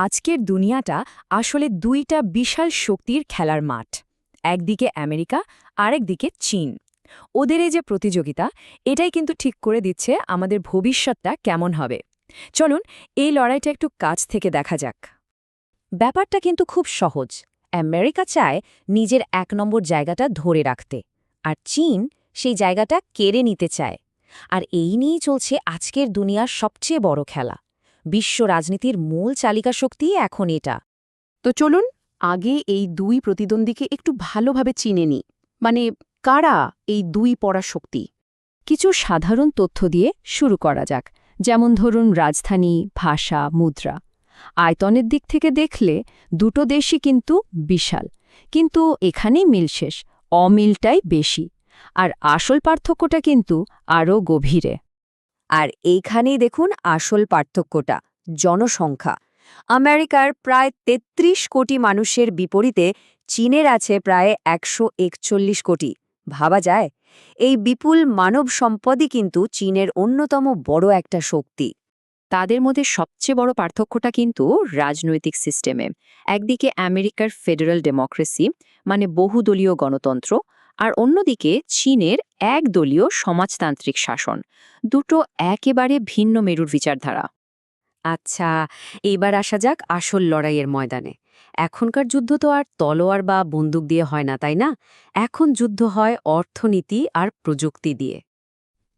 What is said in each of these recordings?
আজকের দুনিয়াটা আসলে দুইটা বিশাল শক্তির খেলার মাঠ। একদিকে আমেরিকা, আরেকদিকে চীন। ওদের এই যে প্রতিযোগিতা, এটাই কিন্তু ঠিক করে দিচ্ছে আমাদের ভবিষ্যৎটা কেমন হবে। চলুন এই লড়াইটা একটু কাছ থেকে দেখা যাক। ব্যাপারটা কিন্তু খুব সহজ। আমেরিকা চায় নিজের ১ নম্বর জায়গাটা ধরে রাখতে, আর চীন সেই জায়গাটা কেড়ে নিতে চায়। আর এই নিয়েই চলছে আজকের দুনিয়ার সবচেয়ে বড় খেলা। বিশ্ব রাজনীতির মূল চালিকা শক্তি এখন এটা। তো চলুন আগে এই দুই প্রতিদ্বন্দ্বীকে একটু ভালোভাবে চিনে নিই। মানে কারা এই দুই পরাশক্তি? কিছু সাধারণ তথ্য দিয়ে শুরু করা যাক, যেমন ধরুন রাজধানী, ভাষা, মুদ্রা। আয়তনের দিক থেকে দেখলে দুটো দেশই কিন্তু বিশাল, কিন্তু এখানেই মিল শেষ, অমিলটাই বেশি। আর আসল পার্থক্যটা কিন্তু আরও গভীরে। আর এইখানেই দেখুন আসল পার্থক্যটা, জনসংখ্যা। আমেরিকার প্রায় ৩৩ কোটি মানুষের বিপরীতে চীনের আছে প্রায় ১৪১ কোটি। ভাবা যায়, এই বিপুল মানব সম্পদই কিন্তু চীনের অন্যতম বড় একটা শক্তি। তাদের মধ্যে সবচেয়ে বড় পার্থক্যটা কিন্তু রাজনৈতিক সিস্টেমে। একদিকে আমেরিকার ফেডারেল ডেমোক্রেসি, মানে বহুদলীয় গণতন্ত্র, আর অন্যদিকে চীনের একদলীয় সমাজতান্ত্রিক শাসন। দুটো একেবারে ভিন্ন মেরুর বিচারধারা। আচ্ছা, এবার আসা যাক আসল লড়াইয়ের ময়দানে। এখনকার যুদ্ধ তো আর তলোয়ার বা বন্দুক দিয়ে হয় না, তাই না? এখন যুদ্ধ হয় অর্থনীতি আর প্রযুক্তি দিয়ে।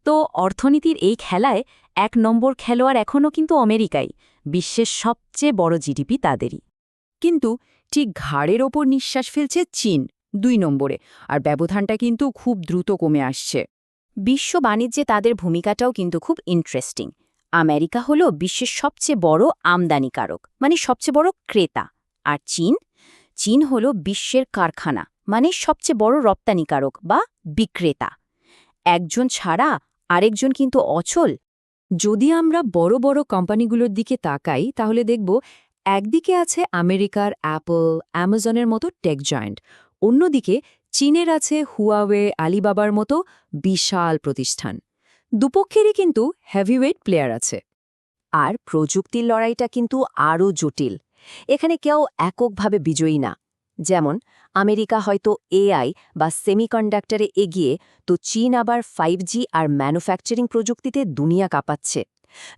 তো অর্থনীতির এই খেলায় ১ নম্বর খেলোয়াড় এখনও কিন্তু আমেরিকাই। বিশ্বের সবচেয়ে বড় জিডিপি তাদেরই। কিন্তু ঠিক ঘাড়ের ওপর নিঃশ্বাস ফেলছে চীন ২ নম্বরে, আর ব্যবধানটা কিন্তু খুব দ্রুত কমে আসছে। বিশ্ব বাণিজ্যে তাদের ভূমিকাটাও কিন্তু খুব ইন্টারেস্টিং। আমেরিকা হলো বিশ্বের সবচেয়ে বড় আমদানিকারক, মানে সবচেয়ে বড় ক্রেতা। আর চীন হলো বিশ্বের কারখানা, মানে সবচেয়ে বড় রপ্তানিকারক বা বিক্রেতা। একজন ছাড়া আরেকজন কিন্তু অচল। যদি আমরা বড় বড় কোম্পানিগুলোর দিকে তাকাই তাহলে দেখব একদিকে আছে আমেরিকার অ্যাপল, অ্যামাজনের মতো টেক জায়ান্ট, অন্যদিকে চীনের আছে হুয়াওয়ে, আলিবাবার মতো বিশাল প্রতিষ্ঠান। দুপক্ষেরই কিন্তু হেভিওয়েট প্লেয়ার আছে। আর প্রযুক্তির লড়াইটা কিন্তু আরও জটিল। এখানে কেউ এককভাবে বিজয়ী না। যেমন আমেরিকা হয়তো এআই বা সেমিকন্ডাক্টরে এগিয়ে, তো চীন আবার 5G আর ম্যানুফ্যাকচারিং প্রযুক্তিতে দুনিয়া কাঁপাচ্ছে।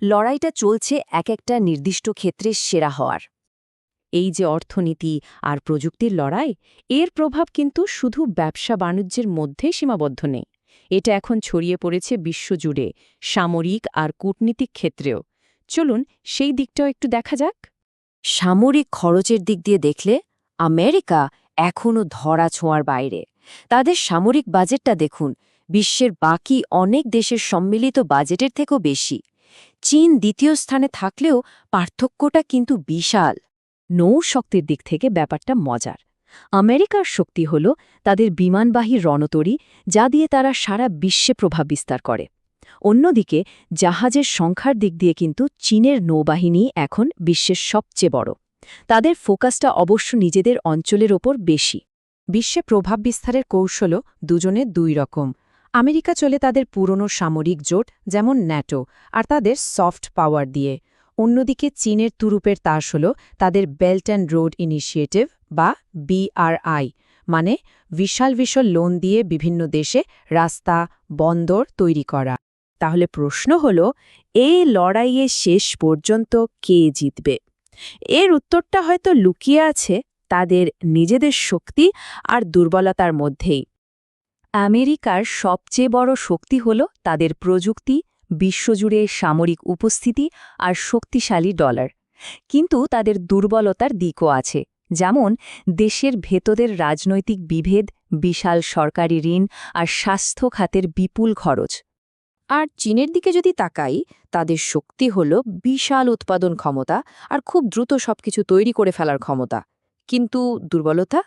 লড়াইটা চলছে এক একটা নির্দিষ্ট ক্ষেত্রে সেরা হওয়ার। এই যে অর্থনীতি আর প্রযুক্তির লড়াই, এর প্রভাব কিন্তু শুধু ব্যবসা বাণিজ্যের মধ্যে সীমাবদ্ধ নেই। এটা এখন ছড়িয়ে পড়েছে বিশ্বজুড়ে, সামরিক আর কূটনীতিক ক্ষেত্রেও। চলুন সেই দিকটাও একটু দেখা যাক। সামরিক খরচের দিক দিয়ে দেখলে আমেরিকা এখনও ধরা ছোঁয়ার বাইরে। তাদের সামরিক বাজেটটা দেখুন, বিশ্বের বাকি অনেক দেশের সম্মিলিত বাজেটের থেকেও বেশি। চীন দ্বিতীয় স্থানে থাকলেও পার্থক্যটা কিন্তু বিশাল। নৌশক্তির দিক থেকে ব্যাপারটা মজার। আমেরিকার শক্তি হল তাদের বিমানবাহী রণতরী, যা দিয়ে তারা সারা বিশ্বে প্রভাব বিস্তার করে। অন্যদিকে জাহাজের সংখ্যার দিক দিয়ে কিন্তু চীনের নৌবাহিনী এখন বিশ্বের সবচেয়ে বড়। তাদের ফোকাসটা অবশ্য নিজেদের অঞ্চলের ওপর বেশি। বিশ্বে প্রভাব বিস্তারের কৌশলও দুজনের দুই রকম। আমেরিকা চলে তাদের পুরনো সামরিক জোট, যেমন ন্যাটো, আর তাদের সফট পাওয়ার দিয়ে। অন্যদিকে চীনের তুরুপের তাস হল তাদের বেল্ট অ্যান্ড রোড ইনিশিয়েটিভ বা BRI, মানে বিশাল বিশাল লোন দিয়ে বিভিন্ন দেশে রাস্তা, বন্দর তৈরি করা। তাহলে প্রশ্ন হল, এই লড়াইয়ে শেষ পর্যন্ত কে জিতবে? এর উত্তরটা হয়তো লুকিয়ে আছে তাদের নিজেদের শক্তি আর দুর্বলতার মধ্যেই। আমেরিকার সবচেয়ে বড় শক্তি হল তাদের প্রযুক্তি, বিশ্বজুড়ে সামরিক উপস্থিতি আর শক্তিশালী ডলার। কিন্তু তাদের দুর্বলতার দিকও আছে, যেমন দেশের ভেতরের রাজনৈতিক বিভেদ, বিশাল সরকারি ঋণ আর স্বাস্থ্য খাতের বিপুল খরচ। আর চীনের দিকে যদি তাকাই, তাদের শক্তি হল বিশাল উৎপাদন ক্ষমতা আর খুব দ্রুত সবকিছু তৈরি করে ফেলার ক্ষমতা। কিন্তু দুর্বলতা,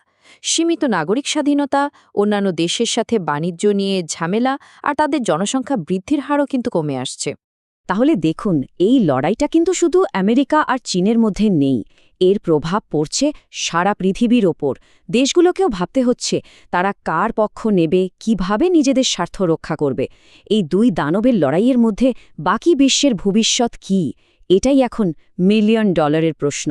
সীমিত নাগরিক স্বাধীনতা, অন্যান্য দেশের সাথে বাণিজ্য নিয়ে ঝামেলা, আর তাদের জনসংখ্যা বৃদ্ধির হারও কিন্তু কমে আসছে। তাহলে দেখুন, এই লড়াইটা কিন্তু শুধু আমেরিকা আর চীনের মধ্যে নেই। এর প্রভাব পড়ছে সারা পৃথিবীর ওপর। দেশগুলোকেও ভাবতে হচ্ছে তারা কার পক্ষ নেবে, কিভাবে নিজেদের স্বার্থ রক্ষা করবে। এই দুই দানবের লড়াইয়ের মধ্যে বাকি বিশ্বের ভবিষ্যৎ কী? এটাই এখন $1,000,000 প্রশ্ন।